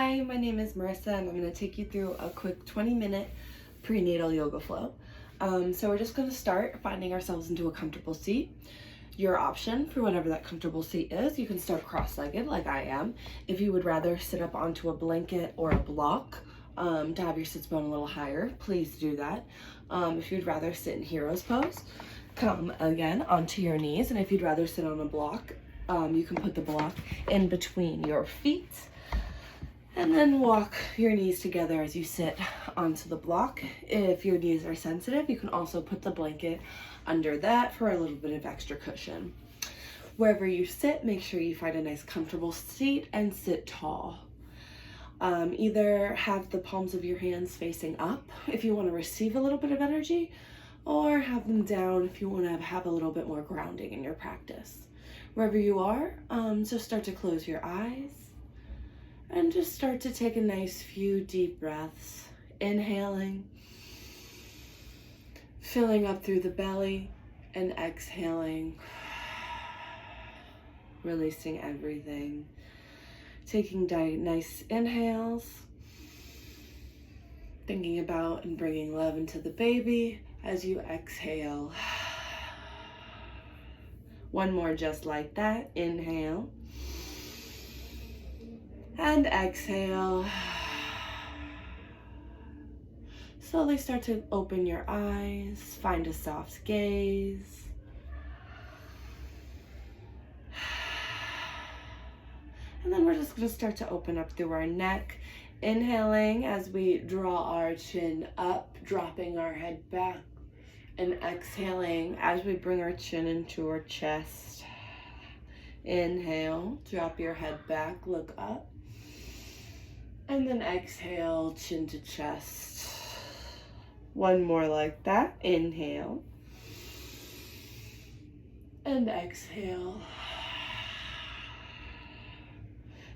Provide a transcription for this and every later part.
Hi, my name is Marissa and I'm going to take you through a quick 20-minute prenatal yoga flow. So we're just going to start finding ourselves into a comfortable seat. Your option for whatever that comfortable seat is, you can start cross-legged like I am. If you would rather sit up onto a blanket or a block to have your sits bone a little higher, please do that. If you'd rather sit in hero's pose, come again onto your knees, and if you'd rather sit on a block, you can put the block in between your feet and then walk your knees together as you sit onto the block. If your knees are sensitive, you can also put the blanket under that for a little bit of extra cushion. Wherever you sit, make sure you find a nice comfortable seat and sit tall. Either have the palms of your hands facing up if you want to receive a little bit of energy, or have them down if you want to have a little bit more grounding in your practice. Wherever you are, just start to close your eyes and just start to take a nice few deep breaths. Inhaling, filling up through the belly, and exhaling, releasing everything. Taking nice inhales, thinking about and bringing love into the baby as you exhale. One more just like that. Inhale and exhale. Slowly start to open your eyes, find a soft gaze. And then we're just going to start to open up through our neck. Inhaling as we draw our chin up, dropping our head back. And exhaling as we bring our chin into our chest. Inhale, drop your head back, look up. And then exhale, chin to chest. One more like that. Inhale. And exhale.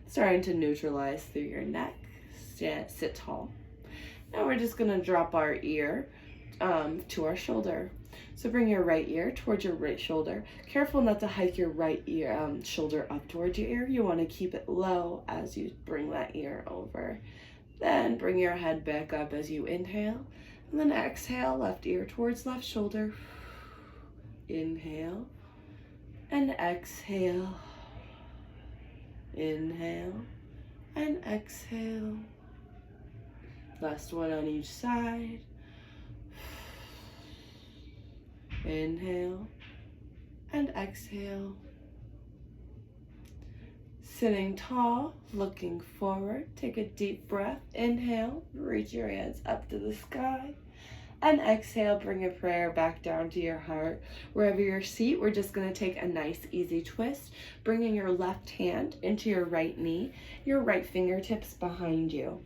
Starting to neutralize through your neck. Sit tall. Now we're just going to drop our ear to our shoulder. So bring your right ear towards your right shoulder. Careful not to hike your right ear shoulder up towards your ear. You want to keep it low as you bring that ear over. Then bring your head back up as you inhale. And then exhale, left ear towards left shoulder. Inhale and exhale. Inhale and exhale. Last one on each side. Inhale and exhale. Sitting tall, looking forward. Take a deep breath. Inhale, reach your hands up to the sky. And exhale, bring a prayer back down to your heart. Wherever your seat, we're just going to take a nice easy twist, bringing your left hand into your right knee, your right fingertips behind you.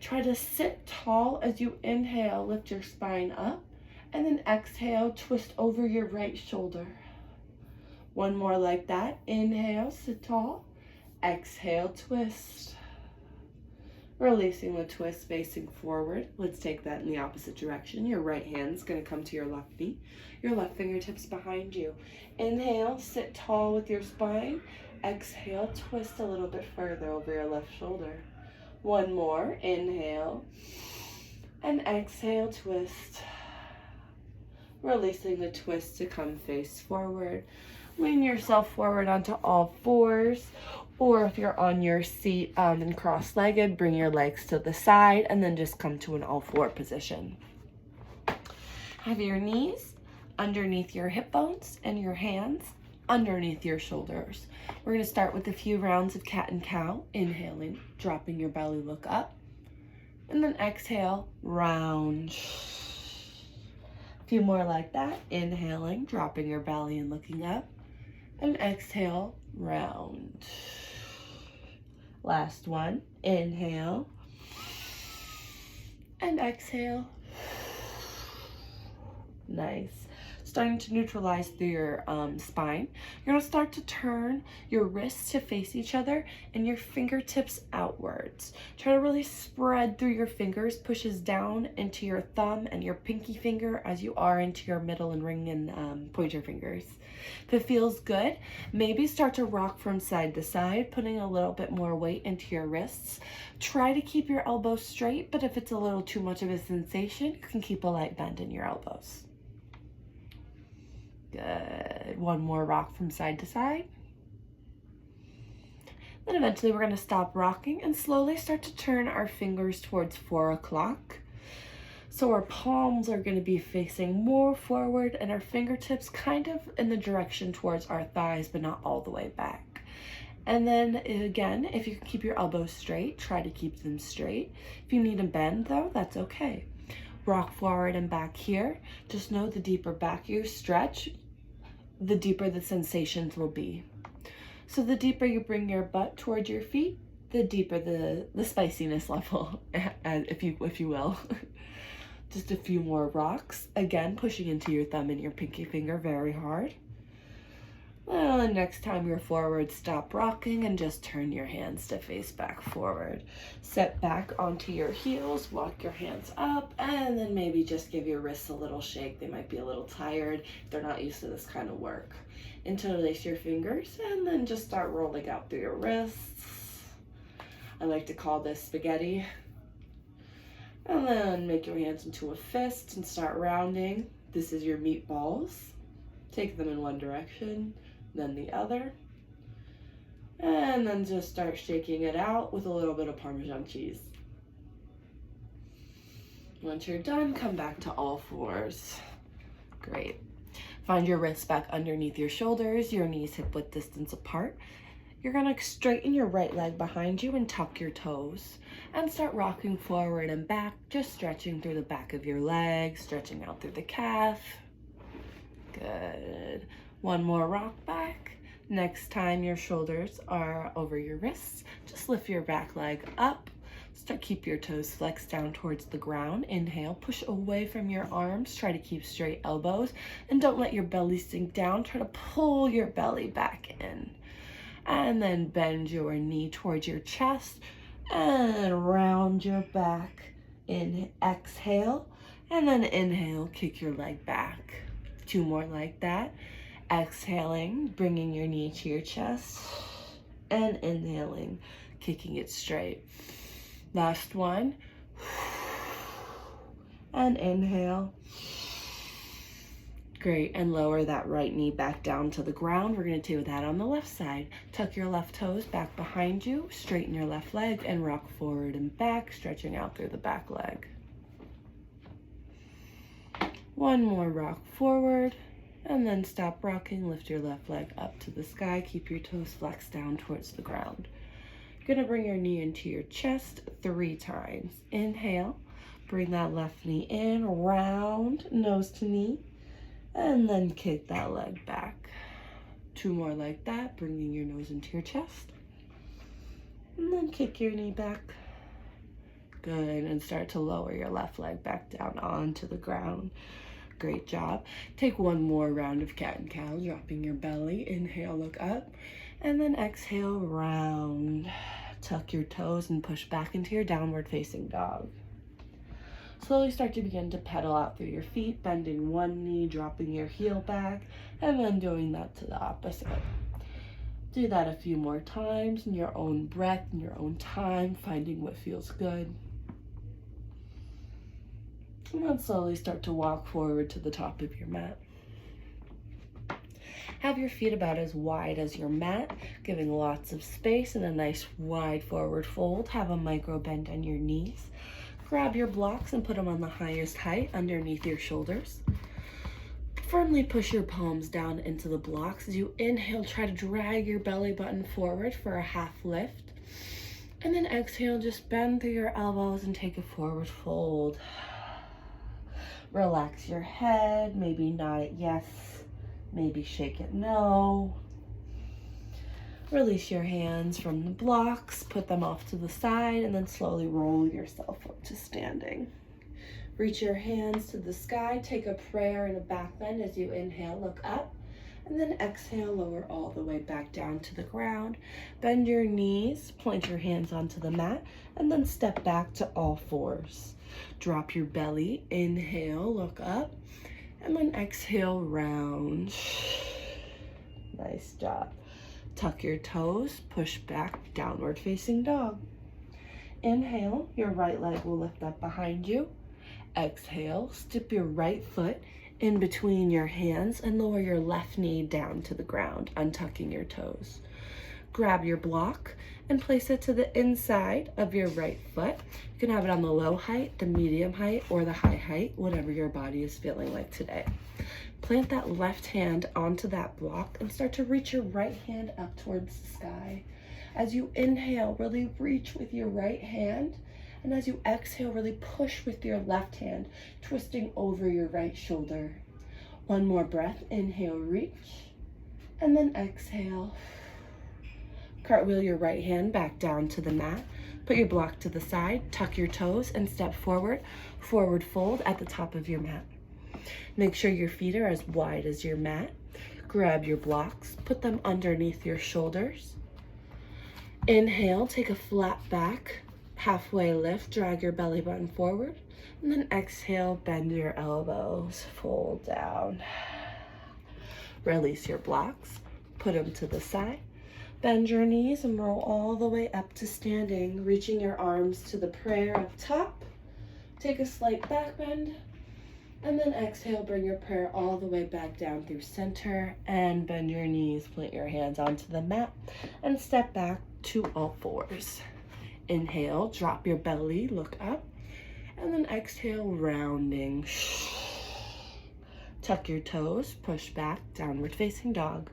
Try to sit tall as you inhale, lift your spine up, and then exhale, twist over your right shoulder. One more like that. Inhale, sit tall. Exhale, twist. Releasing the twist, facing forward. Let's take that in the opposite direction. Your right hand's going to come to your left knee. Your left fingertips behind you. Inhale, sit tall with your spine. Exhale, twist a little bit further over your left shoulder. One more. Inhale. And exhale, twist. Releasing the twist to come face forward. Lean yourself forward onto all fours. Or if you're on your seat and cross-legged, bring your legs to the side and then just come to an all-four position. Have your knees underneath your hip bones and your hands underneath your shoulders. We're going to start with a few rounds of cat and cow. Inhaling, dropping your belly, look up. And then exhale, round. A few more like that. Inhaling, dropping your belly and looking up. And exhale, round. Last one. Inhale. And exhale. Nice. Starting to neutralize through your spine. You're going to start to turn your wrists to face each other and your fingertips outward. backwards. Try to really spread through your fingers, pushes down into your thumb and your pinky finger as you are into your middle and ring and pointer fingers. If it feels good, maybe start to rock from side to side, putting a little bit more weight into your wrists. Try to keep your elbows straight, but if it's a little too much of a sensation, you can keep a light bend in your elbows. Good. One more rock from side to side. Then eventually we're going to stop rocking and slowly start to turn our fingers towards 4 o'clock. So our palms are going to be facing more forward and our fingertips kind of in the direction towards our thighs, but not all the way back. And then again, if you can keep your elbows straight, try to keep them straight. If you need a bend though, that's okay. Rock forward and back here. Just know the deeper back you stretch, the deeper the sensations will be. So the deeper you bring your butt towards your feet, the deeper the spiciness level, if you will. Just a few more rocks. Again, pushing into your thumb and your pinky finger very hard. Well, and next time you're forward, stop rocking and just turn your hands to face back forward. Set back onto your heels, walk your hands up, and then maybe just give your wrists a little shake. They might be a little tired. They're not used to this kind of work. Interlace your fingers and then just start rolling out through your wrists. I like to call this spaghetti. And then make your hands into a fist and start rounding. This is your meatballs. Take them in one direction, then the other. And then just start shaking it out with a little bit of Parmesan cheese. Once you're done, come back to all fours. Great. Find your wrists back underneath your shoulders, your knees hip-width distance apart. You're gonna straighten your right leg behind you and tuck your toes and start rocking forward and back, just stretching through the back of your leg, stretching out through the calf. Good. One more rock back. Next time your shoulders are over your wrists, just lift your back leg up. Keep your toes flexed down towards the ground. Inhale, push away from your arms. Try to keep straight elbows and don't let your belly sink down. Try to pull your belly back in. And then bend your knee towards your chest and round your back. Exhale, and then inhale, kick your leg back. 2 more like that. Exhaling, bringing your knee to your chest, and inhaling, kicking it straight. Last one. And inhale. Great, and lower that right knee back down to the ground. We're gonna do that on the left side. Tuck your left toes back behind you, straighten your left leg, and rock forward and back, stretching out through the back leg. One more rock forward, and then stop rocking. Lift your left leg up to the sky. Keep your toes flexed down towards the ground. You're gonna bring your knee into your chest 3 times. Inhale, bring that left knee in, round, nose to knee, and then kick that leg back. 2 more like that, bringing your nose into your chest, and then kick your knee back. Good, and start to lower your left leg back down onto the ground. Great job. Take 1 more round of cat and cow, dropping your belly. Inhale, look up, and then exhale, round. Tuck your toes and push back into your downward facing dog. Slowly start to begin to pedal out through your feet, bending one knee, dropping your heel back, and then doing that to the opposite. Do that a few more times in your own breath, in your own time, finding what feels good. And then slowly start to walk forward to the top of your mat. Have your feet about as wide as your mat, giving lots of space and a nice wide forward fold. Have a micro bend on your knees. Grab your blocks and put them on the highest height underneath your shoulders. Firmly push your palms down into the blocks. As you inhale, try to drag your belly button forward for a half lift. And then exhale, just bend through your elbows and take a forward fold. Relax your head, maybe nod it yes, maybe shake it no. Release your hands from the blocks, put them off to the side, and then slowly roll yourself up to standing. Reach your hands to the sky, take a prayer and a back bend as you inhale, look up, And then exhale, lower all the way back down to the ground. Bend your knees, plant your hands onto the mat, and then step back to all fours. Drop your belly, inhale, look up, and then exhale, round. Nice job. Tuck your toes, push back, downward facing dog. Inhale, your right leg will lift up behind you. Exhale, step your right foot in between your hands and lower your left knee down to the ground, untucking your toes. Grab your block and place it to the inside of your right foot. You can have it on the low height, the medium height, or the high height, whatever your body is feeling like today. Plant that left hand onto that block and start to reach your right hand up towards the sky. As you inhale, really reach with your right hand. And as you exhale, really push with your left hand, twisting over your right shoulder. One more breath. Inhale, reach. And then exhale. Cartwheel your right hand back down to the mat. Put your block to the side, tuck your toes, and step forward. Forward fold at the top of your mat. Make sure your feet are as wide as your mat. Grab your blocks, put them underneath your shoulders. Inhale, take a flat back, halfway lift, drag your belly button forward. And then exhale, bend your elbows, fold down. Release your blocks, put them to the side. Bend your knees and roll all the way up to standing, reaching your arms to the prayer up top. Take a slight back bend, and then exhale, bring your prayer all the way back down through center, and bend your knees, plant your hands onto the mat, and step back to all fours. Inhale, drop your belly, look up, and then exhale, rounding. Tuck your toes, push back, downward facing dog.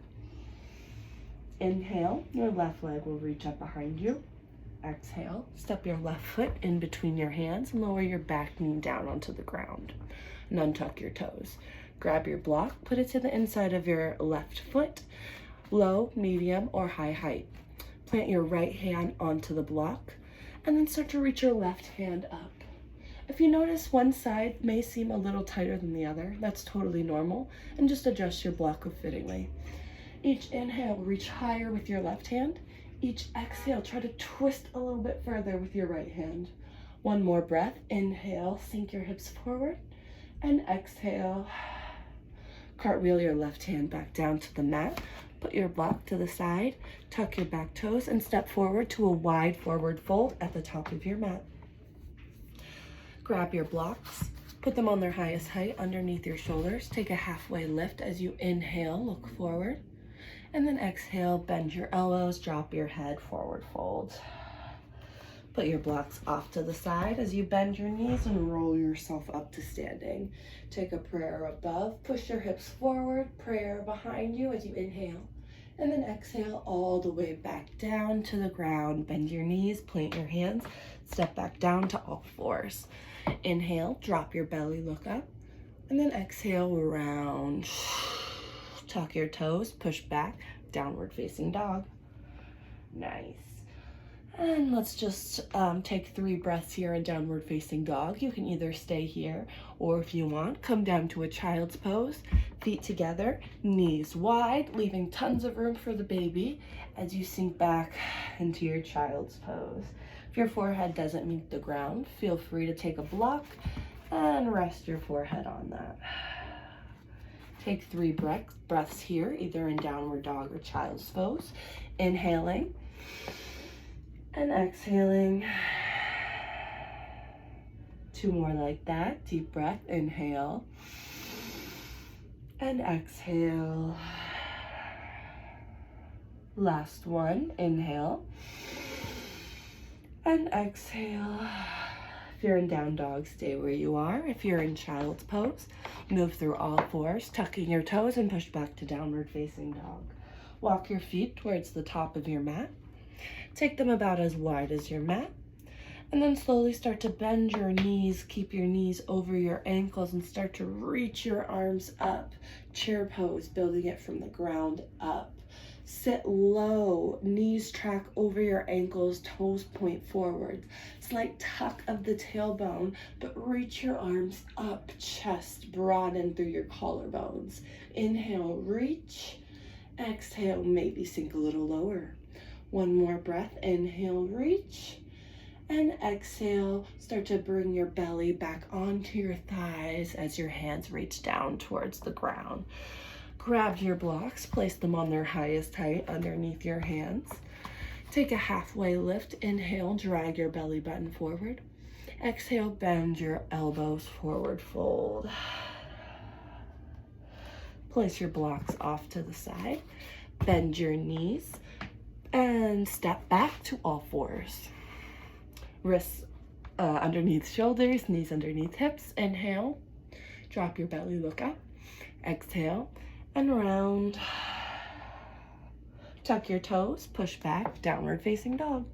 Inhale, your left leg will reach up behind you. Exhale, step your left foot in between your hands and lower your back knee down onto the ground. And untuck your toes. Grab your block, put it to the inside of your left foot, low, medium, or high height. Plant your right hand onto the block, and then start to reach your left hand up. If you notice one side may seem a little tighter than the other, that's totally normal, and just adjust your block fittingly. Each inhale, reach higher with your left hand. Each exhale, try to twist a little bit further with your right hand. One more breath. Inhale, sink your hips forward, and exhale. Cartwheel your left hand back down to the mat. Put your block to the side, tuck your back toes, and step forward to a wide forward fold at the top of your mat. Grab your blocks, put them on their highest height underneath your shoulders. Take a halfway lift as you inhale, look forward. And then exhale, bend your elbows, drop your head, forward fold. Put your blocks off to the side as you bend your knees and roll yourself up to standing. Take a prayer above, push your hips forward, prayer behind you as you inhale. And then exhale all the way back down to the ground. Bend your knees, plant your hands, step back down to all fours. Inhale, drop your belly, look up. And then exhale, round. Tuck your toes, push back, downward facing dog. Nice. And let's just take 3 breaths here in downward facing dog. You can either stay here, or if you want, come down to a child's pose. Feet together, knees wide, leaving tons of room for the baby as you sink back into your child's pose. If your forehead doesn't meet the ground, feel free to take a block and rest your forehead on that. Take 3 breaths here, either in downward dog or child's pose. Inhaling and exhaling. 2 more like that. Deep breath, inhale and exhale. Last one, inhale and exhale. If you're in down dog, stay where you are. If you're in child's pose, move through all fours, tucking your toes and push back to downward facing dog. Walk your feet towards the top of your mat. Take them about as wide as your mat. And then slowly start to bend your knees. Keep your knees over your ankles and start to reach your arms up. Chair pose, building it from the ground up. Sit low, knees track over your ankles, toes point forward. Slight tuck of the tailbone, but reach your arms up, chest broaden through your collarbones. Inhale, reach. Exhale, maybe sink a little lower. One more breath. Inhale, reach. And exhale, start to bring your belly back onto your thighs as your hands reach down towards the ground. Grab your blocks, place them on their highest height underneath your hands. Take a halfway lift. Inhale, drag your belly button forward. Exhale, bend your elbows forward, fold. Place your blocks off to the side. Bend your knees and step back to all fours. Wrists underneath shoulders, knees underneath hips. Inhale, drop your belly, look up. Exhale, and round. Tuck your toes, push back, downward facing dog.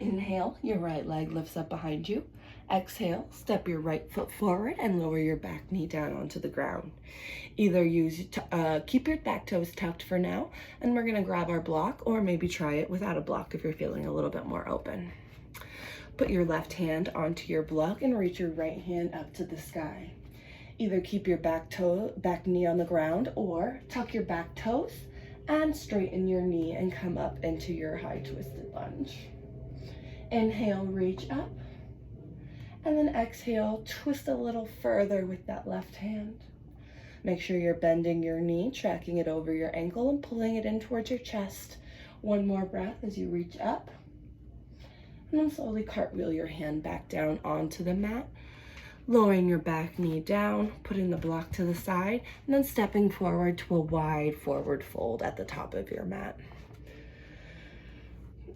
Inhale, your right leg lifts up behind you. Exhale, step your right foot forward and lower your back knee down onto the ground. Either keep your back toes tucked for now, and we're gonna grab our block, or maybe try it without a block if you're feeling a little bit more open. Put your left hand onto your block and reach your right hand up to the sky. Either keep your back knee on the ground, or tuck your back toes and straighten your knee and come up into your high twisted lunge. Inhale, reach up. And then exhale, twist a little further with that left hand. Make sure you're bending your knee, tracking it over your ankle and pulling it in towards your chest. One more breath as you reach up. And then slowly cartwheel your hand back down onto the mat, lowering your back knee down, putting the block to the side, and then stepping forward to a wide forward fold at the top of your mat.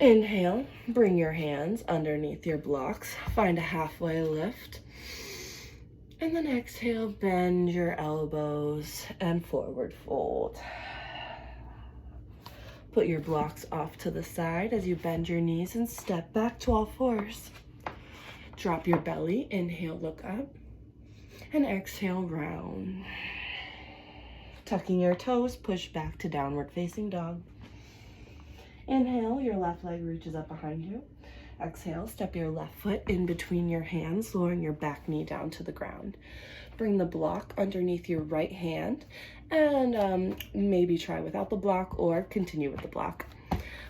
Inhale, bring your hands underneath your blocks, find a halfway lift, and then exhale, bend your elbows and forward fold. Put your blocks off to the side as you bend your knees and step back to all fours. Drop your belly, inhale, look up, and exhale, round. Tucking your toes, push back to downward facing dog. Inhale, your left leg reaches up behind you. Exhale, step your left foot in between your hands, lowering your back knee down to the ground. Bring the block underneath your right hand, and maybe try without the block or continue with the block.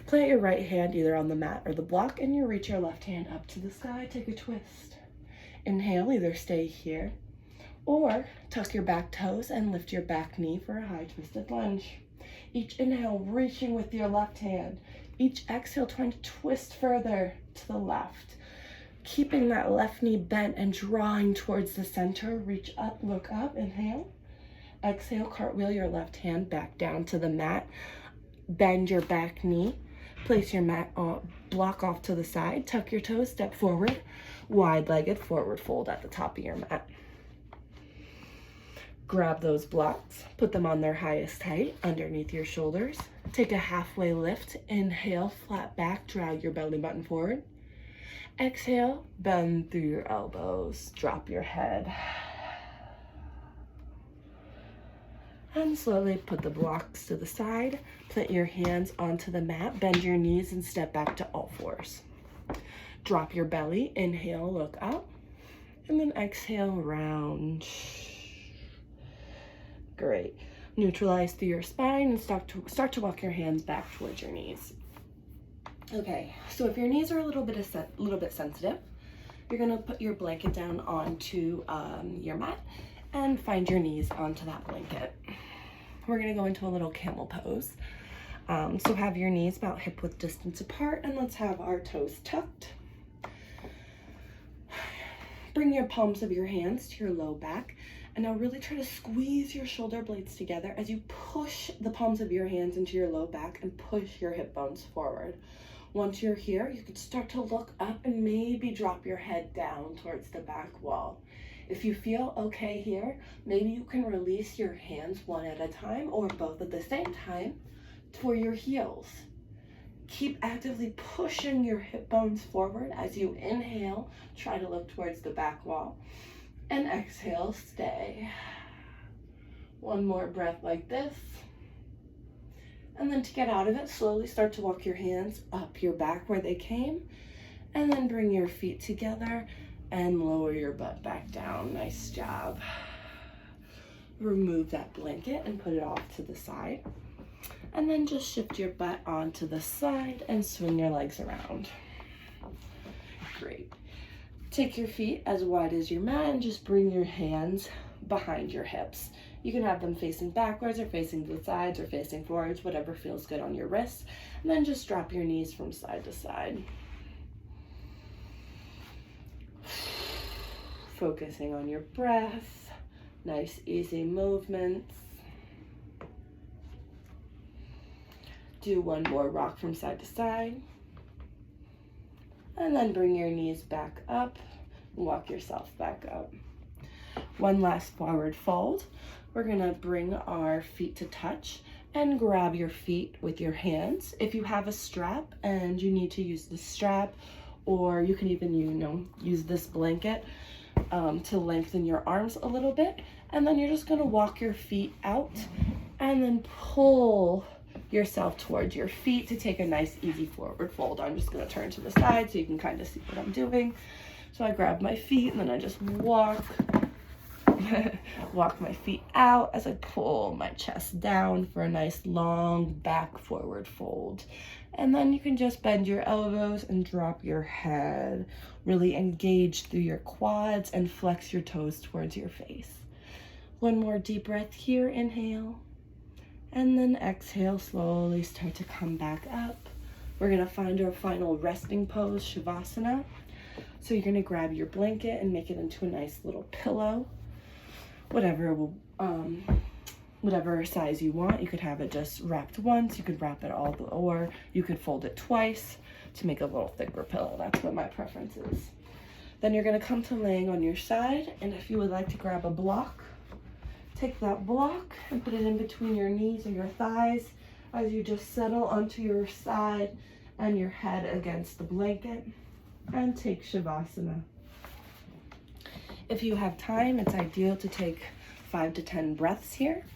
Plant your right hand either on the mat or the block, and you reach your left hand up to the sky. Take a twist. Inhale, either stay here or tuck your back toes and lift your back knee for a high twisted lunge. Each inhale, reaching with your left hand. Each exhale, trying to twist further to the left. Keeping that left knee bent and drawing towards the center. Reach up, look up, inhale. Exhale, cartwheel your left hand back down to the mat. Bend your back knee. Place your mat block off to the side. Tuck your toes, step forward. Wide-legged forward fold at the top of your mat. Grab those blocks, put them on their highest height underneath your shoulders. Take a halfway lift. Inhale, flat back, drag your belly button forward. Exhale, bend through your elbows, drop your head. And slowly put the blocks to the side. Plant your hands onto the mat, bend your knees and step back to all fours. Drop your belly, inhale, look up, and then exhale, round. Great. Neutralize through your spine and start to walk your hands back towards your knees. Okay, so if your knees are a little bit sensitive, you're gonna put your blanket down onto your mat and find your knees onto that blanket. We're gonna go into a little camel pose. So have your knees about hip width distance apart, and let's have our toes tucked. Bring your palms of your hands to your low back. And now really try to squeeze your shoulder blades together as you push the palms of your hands into your low back and push your hip bones forward. Once you're here, you could start to look up and maybe drop your head down towards the back wall. If you feel okay here, maybe you can release your hands one at a time or both at the same time for your heels. Keep actively pushing your hip bones forward as you inhale, try to look towards the back wall. And exhale, stay. One more breath like this. And then to get out of it, slowly start to walk your hands up your back where they came. And then bring your feet together and lower your butt back down. Nice job. remove that blanket and put it off to the side. And then just shift your butt onto the side and swing your legs around. Great. Take your feet as wide as your mat and just bring your hands behind your hips. You can have them facing backwards or facing to the sides or facing forwards, whatever feels good on your wrists. And then just drop your knees from side to side. Focusing on your breath. Nice, easy movements. Do one more rock from side to side. And then bring your knees back up. Walk yourself back up. One last forward fold. We're gonna bring our feet to touch and grab your feet with your hands. If you have a strap and you need to use the strap, or you can even, use this blanket to lengthen your arms a little bit. And then you're just gonna walk your feet out and then pull yourself towards your feet to take a nice easy forward fold. I'm just gonna turn to the side so you can kind of see what I'm doing. So I grab my feet and then I just walk my feet out as I pull my chest down for a nice long back forward fold. And then you can just bend your elbows and drop your head. Really engage through your quads and flex your toes towards your face. One more deep breath here, inhale. And then exhale, slowly start to come back up. We're gonna find our final resting pose, Shavasana. So you're gonna grab your blanket and make it into a nice little pillow. Whatever size you want. You could have it just wrapped once, you could wrap it all, or you could fold it twice to make a little thicker pillow. That's what my preference is. Then you're gonna come to laying on your side, and if you would like to grab a block, take that block and put it in between your knees or your thighs as you just settle onto your side and your head against the blanket, and take Shavasana. If you have time, it's ideal to take 5 to 10 breaths here.